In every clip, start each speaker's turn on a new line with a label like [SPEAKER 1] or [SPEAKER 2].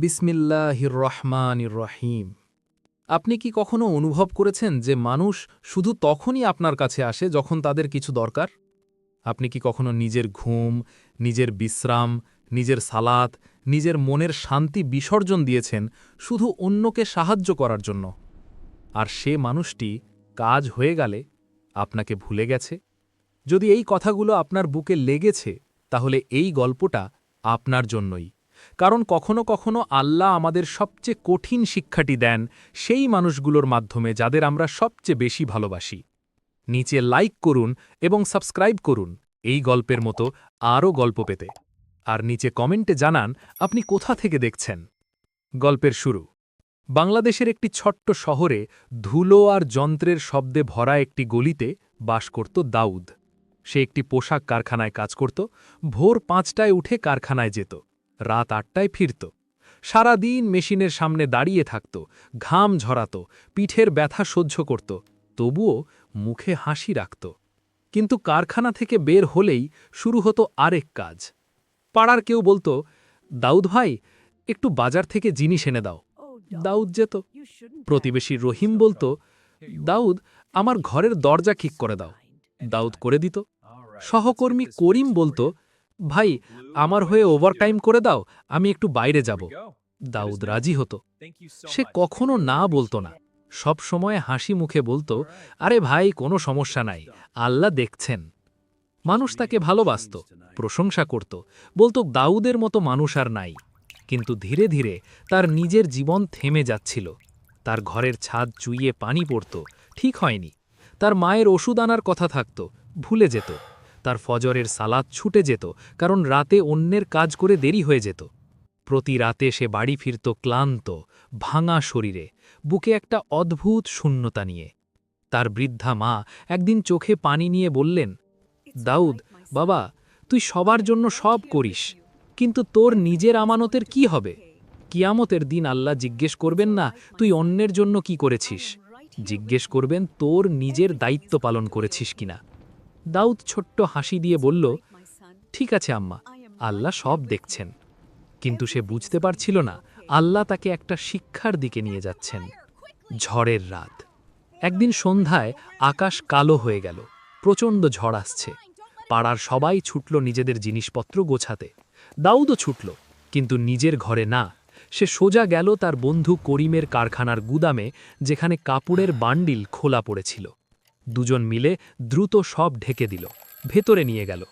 [SPEAKER 1] বিসমিল্লাহির রহমানির রহিম। আপনি কি কখনো অনুভব করেছেন যে মানুষ শুধু তখনই আপনার কাছে আসে যখন তাদের কিছু দরকার? আপনি কি কখনো নিজের ঘুম, নিজের বিশ্রাম, নিজের সালাত, নিজের মনের শান্তি বিসর্জন দিয়েছেন শুধু অন্যকে সাহায্য করার জন্য? আর সে মানুষটি কাজ হয়ে গেলে আপনাকে ভুলে গেছে? যদি এই কথাগুলো আপনার বুকে লেগেছে, তাহলে এই গল্পটা আপনার জন্যই। কারণ কখনো কখনো আল্লাহ আমাদের সবচেয়ে কঠিন শিক্ষাটি দেন সেই মানুষগুলোর মাধ্যমে যাদের আমরা সবচেয়ে বেশি ভালোবাসি। নিচে লাইক করুন এবং সাবস্ক্রাইব করুন এই গল্পের মতো আরও গল্প পেতে। আর নিচে কমেন্টে জানান আপনি কোথা থেকে দেখছেন। গল্পের শুরু। বাংলাদেশের একটি ছোট্ট শহরে ধুলো আর যন্ত্রের শব্দে ভরা একটি গলিতে বাস করত দাউদ। সে একটি পোশাক কারখানায় কাজ করত, ভোর ৫টায় উঠে কারখানায় যেত, রাত ৮টায় ফিরত। সারাদিন মেশিনের সামনে দাঁড়িয়ে থাকত, ঘাম ঝরাত, পিঠের ব্যথা সহ্য করত, তবুও মুখে হাসি রাখত। কিন্তু কারখানা থেকে বের হলেই শুরু হতো আরেক কাজ। পাড়ার কেউ বলতো, দাউদ ভাই, একটু বাজার থেকে জিনিস এনে দাও। দাউদ যেত। প্রতিবেশী রহিম বলতো, দাউদ, আমার ঘরের দরজা ঠিক করে দাও। দাউদ করে দিত। সহকর্মী করিম বলতো, ভাই, আমার হয়ে ওভারটাইম করে দাও, আমি একটু বাইরে যাব। দাউদ রাজি হতো। সে কখনো না বলতো না, সব সময় হাসি মুখে বলতো, আরে ভাই, কোনো সমস্যা নাই, আল্লাহ দেখছেন। মানুষ তাকে ভালোবাসত, প্রশংসা করত, বলতো দাউদের মতো মানুষ আর নাই। কিন্তু ধীরে ধীরে তার নিজের জীবন থেমে যাচ্ছিল। তার ঘরের ছাদ চুইয়ে পানি পড়ত, ঠিক হয়নি। তার মায়ের ওষুধ আনার কথা থাকত, ভুলে যেত। তার ফজরের সালাত ছুটে যেত, কারণ রাতে অন্যের কাজ করে দেরি হয়ে যেত। প্রতি রাতে সে বাড়ি ফিরত ক্লান্ত, ভাঙা শরীরে, বুকে একটা অদ্ভুত শূন্যতা নিয়ে। তার বৃদ্ধা মা একদিন চোখে পানি নিয়ে বললেন, দাউদ বাবা, তুই সবার জন্য সব করিস, কিন্তু তোর নিজের আমানতের কি হবে? কিয়ামতের দিন আল্লাহ জিজ্ঞেস করবেন না তুই অন্যের জন্য কি করেছিস, জিজ্ঞেস করবেন তোর নিজের দায়িত্ব পালন করেছিস কিনা। দাউদ ছোট্ট হাসি দিয়ে বলল, ঠিক আছে আম্মা, আল্লাহ সব দেখছেন। কিন্তু সে বুঝতে পারছিল না আল্লাহ তাকে একটা শিক্ষার দিকে নিয়ে যাচ্ছেন। ঝড়ের রাত। একদিন সন্ধ্যায় আকাশ কালো হয়ে গেল, প্রচণ্ড ঝড় আসছে। পাড়ার সবাই ছুটল নিজেদের জিনিসপত্র গোছাতে। দাউদও ছুটল, কিন্তু নিজের ঘরে না। সে সোজা গেল তার বন্ধু করিমের কারখানার গুদামে, যেখানে কাপড়ের বান্ডিল খোলা পড়েছিল। দুজন মিলে দ্রুত সব ঢেকে দিল, ভেতরে নিয়ে গেল।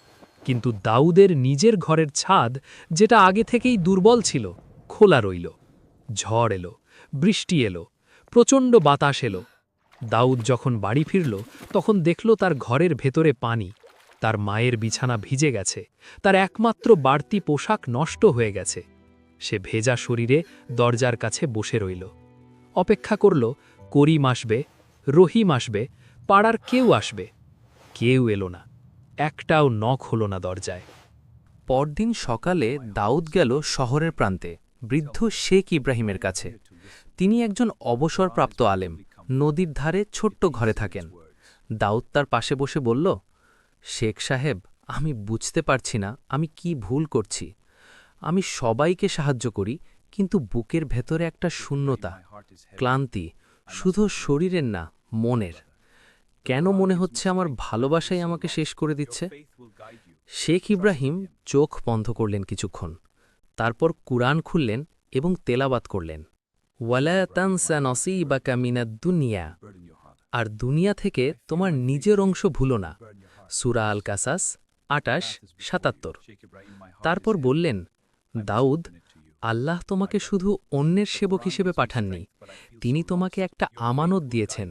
[SPEAKER 1] কিন্তু দাউদের নিজের ঘরের ছাদ, যেটা আগে থেকেই দুর্বল ছিল, খোলা রইল। ঝড় এলো, বৃষ্টি এলো, প্রচণ্ড বাতাস এলো। দাউদ যখন বাড়ি ফিরল, তখন দেখল তার ঘরের ভেতরে পানি। তার মায়ের বিছানা ভিজে গেছে, তার একমাত্র বাড়তি পোশাক নষ্ট হয়ে গেছে। সে ভেজা শরীরে দরজার কাছে বসে রইল। অপেক্ষা করল, করিম আসবে, রহিম আসবে, পাড়ার কেউ আসবে। কেউ এলো না, একটাও নখ হলো না দরজায়।
[SPEAKER 2] পরদিন সকালে দাউদ গেল শহরের প্রান্তে বৃদ্ধ শেখ ইব্রাহিমের কাছে। তিনি একজন অবসরপ্রাপ্ত আলেম, নদীর ধারে ছোট্ট ঘরে থাকেন। দাউদ তার পাশে বসে বলল, শেখ সাহেব, আমি বুঝতে পারছি না আমি কি ভুল করছি। আমি সবাইকে সাহায্য করি, কিন্তু বুকের ভেতরে একটা শূন্যতা, ক্লান্তি, শুধু শরীরের না, মনের। কেন মনে হচ্ছে আমার ভালোবাসাই আমাকে শেষ করে দিচ্ছে? শেখ ইব্রাহিম চোখ বন্ধ করলেন কিছুক্ষণ, তারপর কুরআন খুললেন এবং তেলাওয়াত করলেন, ওয়ালা তানসা নসীবাকা মিনাদ দুনিয়া, আর দুনিয়া থেকে তোমার নিজের অংশ ভুলো না। সূরা আল কাসাস ২৮-৭৭। তারপর বললেন, দাউদ, আল্লাহ তোমাকে শুধু অন্যের সেবক হিসেবে পাঠাননি, তিনি তোমাকে একটা আমানত দিয়েছেন,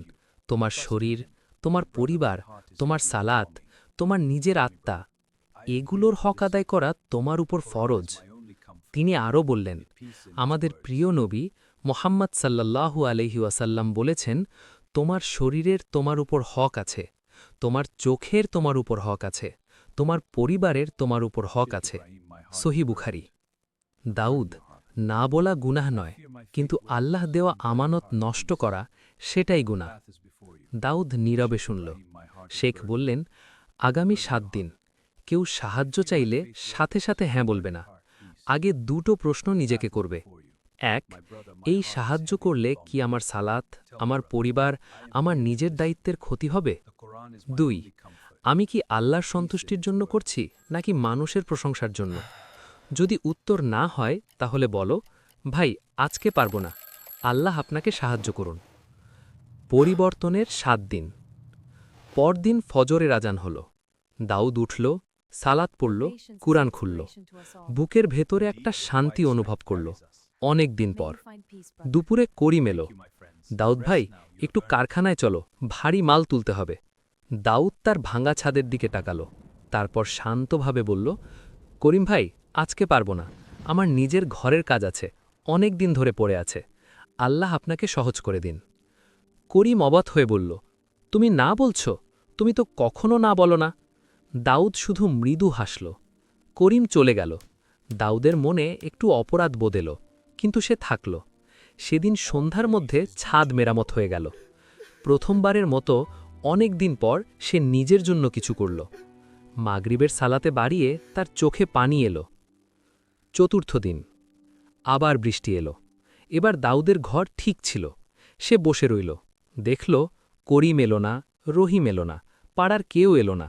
[SPEAKER 2] তোমার শরীর, তোমার পরিবার, তোমার সালাত, তোমার নিজের আত্মা। এগুলোর হক আদায় করা তোমার উপর ফরজ। তিনি আরও বললেন, আমাদের প্রিয় নবী মোহাম্মদ সাল্লাল্লাহু আলাইহি ওয়াসাল্লাম বলেছেন, তোমার শরীরের তোমার উপর হক আছে, তোমার চোখের তোমার উপর হক আছে, তোমার পরিবারের তোমার উপর হক আছে। সহিহ বুখারী। দাউদ, না বলা গুনাহ নয়, কিন্তু আল্লাহ দেওয়া আমানত নষ্ট করা, সেটাই গুনাহ। দাউদ নীরবে শুনল। শেখ বললেন, আগামী ৭ দিন কেউ সাহায্য চাইলে সাথে সাথে হ্যাঁ বলবে না। আগে দুটো প্রশ্ন নিজেকে করবে, এক, এই সাহায্য করলে কি আমার সালাত, আমার পরিবার, আমার নিজের দায়িত্বের ক্ষতি হবে? 2, আমি কি আল্লাহর সন্তুষ্টির জন্য করছি নাকি মানুষের প্রশংসার জন্য? যদি উত্তর না হয় তাহলে বলো, ভাই আজকে পারবো না, আল্লাহ আপনাকে সাহায্য করুন। পরিবর্তনের 7 দিন। পরদিন ফজরের আজান হল। দাউদ উঠল, সালাত পড়ল, কুরআন খুলল। বুকের ভেতরে একটা শান্তি অনুভব করল। অনেক দিন পর দুপুরে করিম এলো। দাউদ ভাই, একটু কারখানায় চলো, ভারী মাল তুলতে হবে। দাউদ তার ভাঙা ছাদের দিকে তাকালো, তারপর শান্তভাবে বলল, করিম ভাই, আজকে পারবো না, আমার নিজের ঘরের কাজ আছে, অনেক দিন ধরে পড়ে আছে, আল্লাহ আপনাকে সহজ করে দিন। করিম অবাক হয়ে বলল, তুমি না বলছো? তুমি তো কখনো না বলো না। দাউদ শুধু মৃদু হাসল। করিম চলে গেল। দাউদের মনে একটু অপরাধ বোধ এলো, কিন্তু সে থাকল। সেদিন সন্ধ্যার মধ্যে ছাদ মেরামত হয়ে গেল। প্রথমবারের মতো অনেক দিন পর সে নিজের জন্য কিছু করল। মাগরিবের সালাতে বাড়িয়ে তার চোখে পানি এলো। চতুর্থ দিন আবার বৃষ্টি এলো। এবার দাউদের ঘর ঠিক ছিল। সে বসে রইল, দেখল করিম এলো না, রহিম এলো না, পাড়ার কেউ এলো না।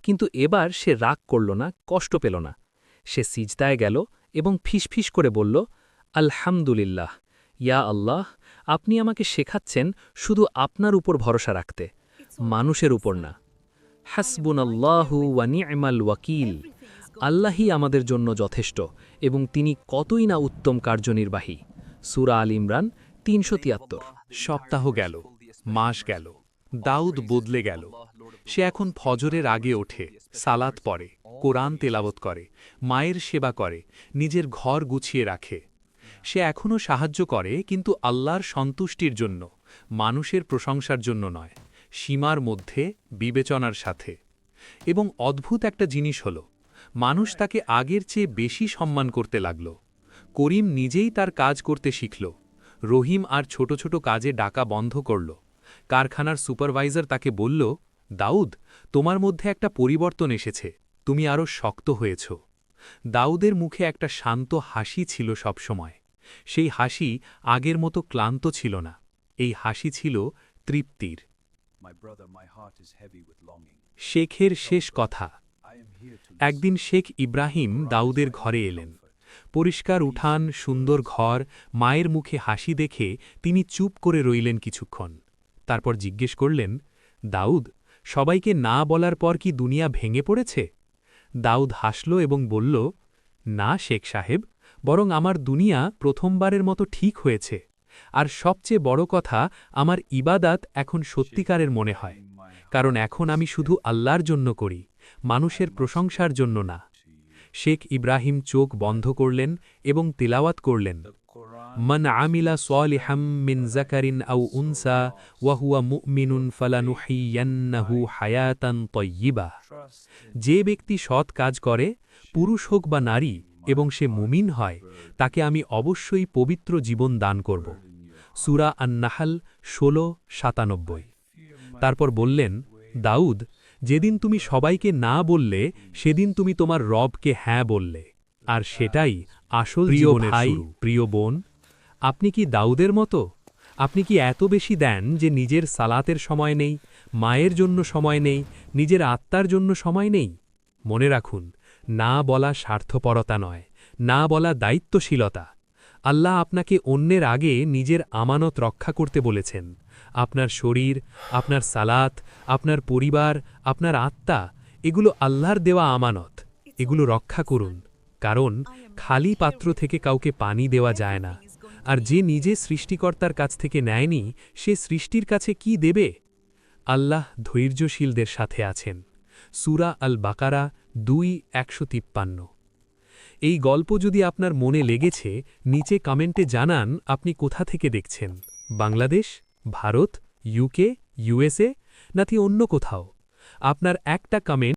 [SPEAKER 2] কিন্তু এবার সে রাগ করল না, কষ্ট পেল না। সে সিজদায় গেল এবং ফিসফিস করে বলল, আলহামদুলিল্লাহ, ইয়া আল্লাহ, আপনি আমাকে শেখাচ্ছেন শুধু আপনার উপর ভরসা রাখতে, মানুষের উপর না। হাসবুনাল্লাহু ওয়া নি'মাল ওয়াকিল, আল্লাহই আমাদের জন্য যথেষ্ট এবং তিনি কতই না উত্তম কার্যনির্বাহী। সূরা আল ইমরান ৩৭৩।
[SPEAKER 1] সপ্তাহ গেল, মাস গেল, দাউদ বদলে গেল। সে এখন ফজরের আগে ওঠে, সালাত পড়ে, কোরআন তেলাওয়াত করে, মায়ের সেবা করে, নিজের ঘর গুছিয়ে রাখে। সে এখনও সাহায্য করে, কিন্তু আল্লাহর সন্তুষ্টির জন্য, মানুষের প্রশংসার জন্য নয়, সীমার মধ্যে, বিবেচনার সাথে। এবং অদ্ভুত একটা জিনিস হল, মানুষ তাকে আগের চেয়ে বেশি সম্মান করতে লাগল। করিম নিজেই তার কাজ করতে শিখল। রহিম আর ছোট ছোট কাজে ডাকা বন্ধ করল। কারখানার সুপারভাইজার তাকে বলল, দাউদ, তোমার মধ্যে একটা পরিবর্তন এসেছে, তুমি আরও শক্ত হয়েছ। দাউদের মুখে একটা শান্ত হাসি ছিল সবসময়। সেই হাসি আগের মতো ক্লান্ত ছিল না, এই হাসি ছিল তৃপ্তির। শেখের শেষ কথা। একদিন শেখ ইব্রাহিম দাউদের ঘরে এলেন। পরিষ্কার উঠান, সুন্দর ঘর, মায়ের মুখে হাসি দেখে তিনি চুপ করে রইলেন কিছুক্ষণ। তারপর জিজ্ঞেস করলেন, দাউদ, সবাইকে না বলার পর কি দুনিয়া ভেঙে পড়েছে? দাউদ হাসল এবং বলল, না শেখ সাহেব, বরং আমার দুনিয়া প্রথমবারের মতো ঠিক হয়েছে। আর সবচেয়ে বড় কথা, আমার ইবাদাত এখন সত্যিকারের মনে হয়, কারণ এখন আমি শুধু আল্লাহর জন্য করি, মানুষের প্রশংসার জন্য না। শেখ ইব্রাহিম চোখ বন্ধ করলেন এবং তিলাওয়াত করলেন, মান আমিলা সালিহাম মিন যাকারিন আও উনসা ওয়া হুয়া মুমিনুন ফালানুহিয়ান্নাহু হায়াতান তাইয়্যিবা। যে ব্যক্তি সৎ কাজ করে, পুরুষ হোক বা নারী, এবং সে মুমিন হয়, তাকে আমি অবশ্যই পবিত্র জীবন দান করব। সূরা আন-নাহল ১৬:৯৭। তারপর বললেন, দাউদ, যেদিন তুমি সবাইকে না বললে, সেদিন তুমি তোমার রবকে হ্যাঁ বললে, আর সেটাই আসল জীবনের শুরু। প্রিয় বোন, আপনি কি দাউদের মতো? আপনি কি এত বেশি দেন যে নিজের সালাতের সময় নেই, মায়ের জন্য সময় নেই, নিজের আত্মার জন্য সময় নেই? মনে রাখুন, না বলা স্বার্থপরতা নয়, না বলা দায়িত্বশীলতা। আল্লাহ আপনাকে অন্যের আগে নিজের আমানত রক্ষা করতে বলেছেন। আপনার শরীর, আপনার সালাত, আপনার পরিবার, আপনার আত্মা, এগুলো আল্লাহর দেওয়া আমানত। এগুলো রক্ষা করুন, কারণ খালি পাত্র থেকে কাউকে পানি দেওয়া যায় না। আর যে নিজে সৃষ্টিকর্তার কাছ থেকে নেয়নি, সে সৃষ্টির কাছে কি দেবে? আল্লাহ ধৈর্যশীলদের সাথে আছেন। সূরা আল বাকারা ২:১৫। এই গল্প যদি আপনার মনে লেগেছে, নিচে কমেন্টে জানান আপনি কোথা থেকে দেখছেন। বাংলাদেশ, ভারত, ইউকে, ইউএসএ, নাকি অন্য কোথাও? আপনার একটা কমেন্ট